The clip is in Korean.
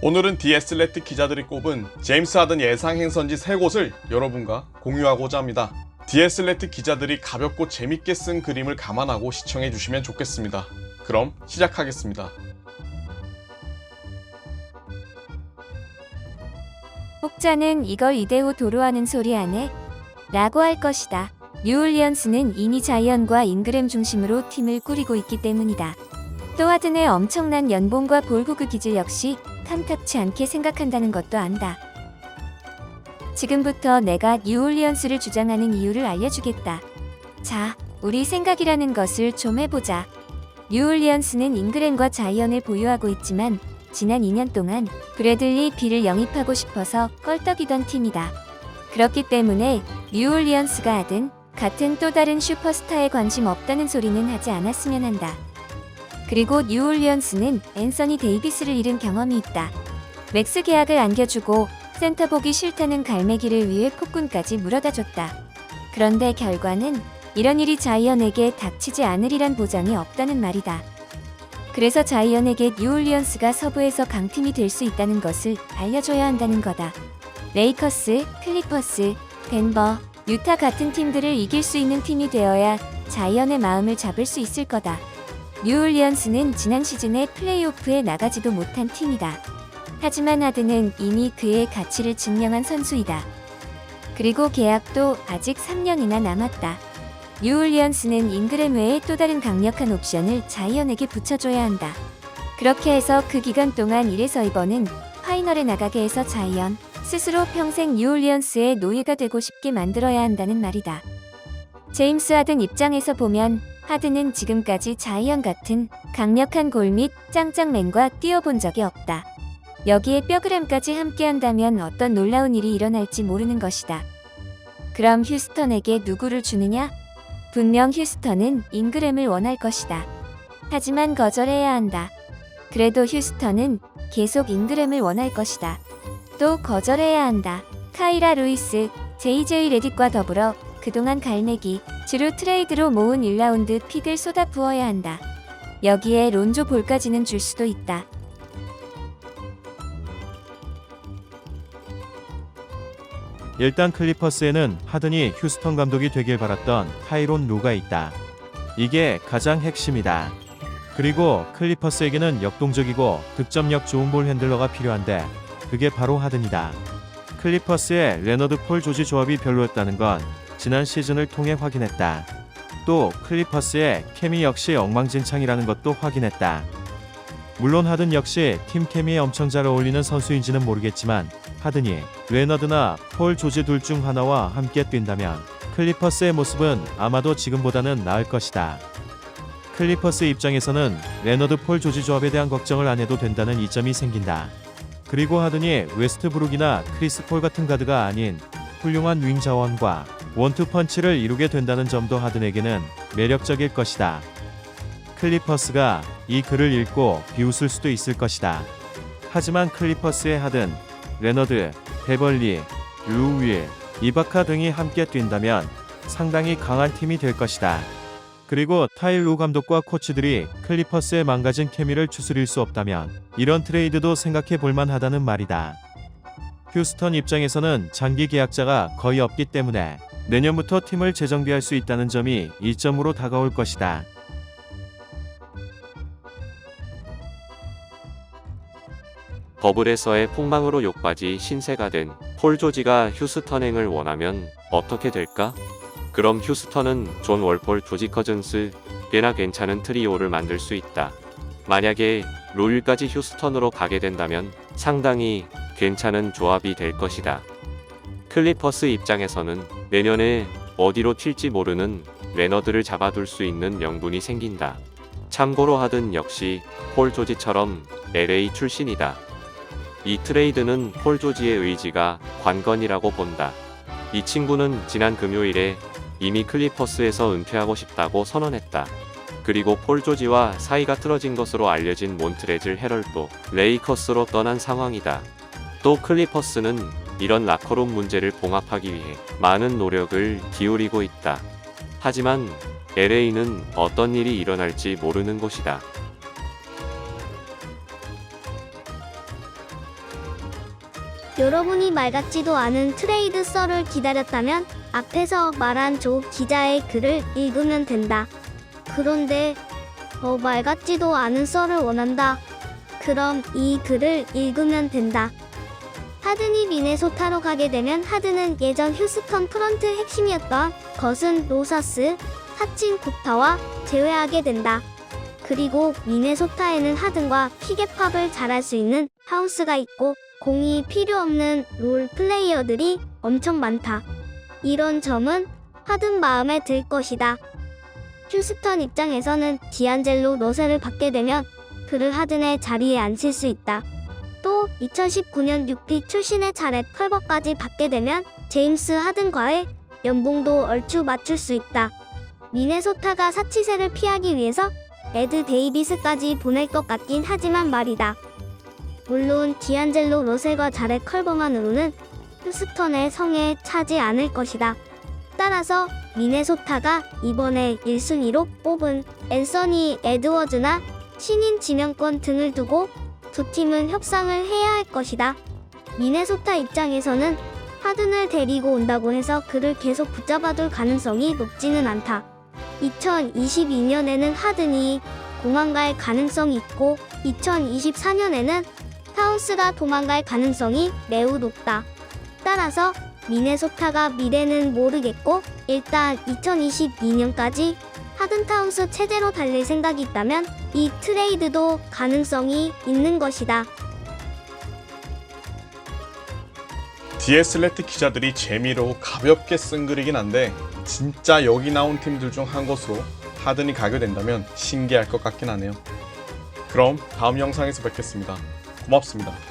오늘은 디애슬레틱 기자들이 꼽은 제임스 하든 예상 행선지 3곳을 여러분과 공유하고자 합니다. 디애슬레틱 기자들이 가볍고 재밌게 쓴 그림을 감안하고 시청해주시면 좋겠습니다. 그럼 시작하겠습니다. 혹자는 이걸 이대호 도로하는 소리 안 해? 라고 할 것이다. 뉴올리언스는 이미 자이언과 잉그램 중심으로 팀을 꾸리고 있기 때문이다. 또 하든의 엄청난 연봉과 볼 호그 기질 역시 탐탁치 않게 생각한다는 것도 안다. 지금부터 내가 뉴올리언스를 주장하는 이유를 알려주겠다. 자, 우리 생각이라는 것을 좀 해보자. 뉴올리언스는 잉그램과 자이언을 보유하고 있지만 지난 2년 동안 브래들리 빌을 영입하고 싶어서 껄떡이던 팀이다. 그렇기 때문에 뉴올리언스가 하든 같은 또 다른 슈퍼스타에 관심 없다는 소리는 하지 않았으면 한다. 그리고 뉴올리언스는 앤서니 데이비스를 잃은 경험이 있다. 맥스 계약을 안겨주고 센터 보기 싫다는 갈매기를 위해 폭군까지 물어다줬다. 그런데 결과는 이런 일이 자이언에게 닥치지 않으리란 보장이 없다는 말이다. 그래서 자이언에게 뉴올리언스가 서부에서 강팀이 될 수 있다는 것을 알려줘야 한다는 거다. 레이커스, 클리퍼스, 덴버, 유타 같은 팀들을 이길 수 있는 팀이 되어야 자이언의 마음을 잡을 수 있을 거다. 뉴올리언스는 지난 시즌에 플레이오프에 나가지도 못한 팀이다. 하지만 하든은 이미 그의 가치를 증명한 선수이다. 그리고 계약도 아직 3년이나 남았다. 뉴올리언스는 잉그램 외에 또 다른 강력한 옵션을 자이언에게 붙여줘야 한다. 그렇게 해서 그 기간 동안 이래서 이번은 파이널에 나가게 해서 자이언 스스로 평생 뉴올리언스의 노예가 되고 싶게 만들어야 한다는 말이다. 제임스 하든 입장에서 보면 하든은 지금까지 자이언 같은 강력한 골 및 짱짱맨과 뛰어본 적이 없다. 여기에 뼈그램까지 함께한다면 어떤 놀라운 일이 일어날지 모르는 것이다. 그럼 휴스턴에게 누구를 주느냐? 분명 휴스턴은 잉그램을 원할 것이다. 하지만 거절해야 한다. 그래도 휴스턴은 계속 잉그램을 원할 것이다. 또 거절해야 한다. 카이라 루이스, JJ 레딧과 더불어 그동안 갈매기, 주루 트레이드로 모은 1라운드 픽을 쏟아부어야 한다. 여기에 론조 볼까지는 줄 수도 있다. 일단 클리퍼스에는 하든이 휴스턴 감독이 되길 바랐던 타이론 루가 있다. 이게 가장 핵심이다. 그리고 클리퍼스에게는 역동적이고 득점력 좋은 볼 핸들러가 필요한데 그게 바로 하든이다. 클리퍼스의 레너드 폴 조지 조합이 별로였다는 건 지난 시즌을 통해 확인했다. 또 클리퍼스의 케미 역시 엉망진창이라는 것도 확인했다. 물론 하든 역시 팀 케미에 엄청 잘 어울리는 선수인지는 모르겠지만 하든이 레너드나 폴 조지 둘 중 하나와 함께 뛴다면 클리퍼스의 모습은 아마도 지금보다는 나을 것이다. 클리퍼스 입장에서는 레너드 폴 조지 조합에 대한 걱정을 안 해도 된다는 이점이 생긴다. 그리고 하든이 웨스트브룩이나 크리스 폴 같은 가드가 아닌 훌륭한 윙 자원과 원투 펀치를 이루게 된다는 점도 하든에게는 매력적일 것이다. 클리퍼스가 이 글을 읽고 비웃을 수도 있을 것이다. 하지만 클리퍼스의 하든, 레너드, 베벌리, 루윌, 이바카 등이 함께 뛴다면 상당히 강한 팀이 될 것이다. 그리고 타일루 감독과 코치들이 클리퍼스의 망가진 케미를 추스릴 수 없다면 이런 트레이드도 생각해 볼만 하다는 말이다. 휴스턴 입장에서는 장기 계약자가 거의 없기 때문에 내년부터 팀을 재정비할 수 있다는 점이 이점으로 다가올 것이다. 버블에서의 폭망으로 욕받이 신세가 된 폴 조지가 휴스턴행을 원하면 어떻게 될까? 그럼 휴스턴은 존 월폴, 조지 커즌스, 꽤나 괜찮은 트리오를 만들 수 있다. 만약에 로일까지 휴스턴으로 가게 된다면 상당히 괜찮은 조합이 될 것이다. 클리퍼스 입장에서는 내년에 어디로 튈지 모르는 레너드를 잡아둘 수 있는 명분이 생긴다. 참고로 하든 역시 폴 조지처럼 LA 출신이다. 이 트레이드는 폴 조지의 의지가 관건이라고 본다. 이 친구는 지난 금요일에 이미 클리퍼스에서 은퇴하고 싶다고 선언했다. 그리고 폴 조지와 사이가 틀어진 것으로 알려진 몬트레즐 헤럴도 레이커스로 떠난 상황이다. 또 클리퍼스는 이런 라커룸 문제를 봉합하기 위해 많은 노력을 기울이고 있다. 하지만 LA는 어떤 일이 일어날지 모르는 곳이다. 여러분이 말 같지도 않은 트레이드 썰을 기다렸다면 앞에서 말한 조 기자의 글을 읽으면 된다. 그런데 말 같지도 않은 썰을 원한다. 그럼 이 글을 읽으면 된다. 하든이 미네소타로 가게 되면 하든은 예전 휴스턴 프런트 핵심이었던 거슨 로사스, 사친 굽타와 재회하게 된다. 그리고 미네소타에는 하든과 피겟팝을 잘할 수 있는 타운스가 있고 공이 필요 없는 롤 플레이어들이 엄청 많다. 이런 점은 하든 마음에 들 것이다. 휴스턴 입장에서는 디안젤로 러셀을 받게 되면 그를 하든의 자리에 앉힐 수 있다. 또 2019년 6픽 출신의 자렛 컬버까지 받게 되면 제임스 하든과의 연봉도 얼추 맞출 수 있다. 미네소타가 사치세를 피하기 위해서 에드 데이비스까지 보낼 것 같긴 하지만 말이다. 물론 디안젤로 러셀과 자렛 컬버만으로는 휴스턴의 성에 차지 않을 것이다. 따라서 미네소타가 이번에 1순위로 뽑은 앤서니 에드워즈나 신인 지명권 등을 두고 두 팀은 협상을 해야 할 것이다. 미네소타 입장에서는 하든을 데리고 온다고 해서 그를 계속 붙잡아둘 가능성이 높지는 않다. 2022년에는 하든이 공항 갈 가능성이 있고 2024년에는 타운스가 도망갈 가능성이 매우 높다. 따라서 미네소타가 미래는 모르겠고 일단 2022년까지 하든 타운스 체제로 달릴 생각이 있다면 이 트레이드도 가능성이 있는 것이다. 디에슬레트 기자들이 재미로 가볍게 쓴 글이긴 한데 진짜 여기 나온 팀들 중 한 곳으로 하든이 가게 된다면 신기할 것 같긴 하네요. 그럼 다음 영상에서 뵙겠습니다. 고맙습니다.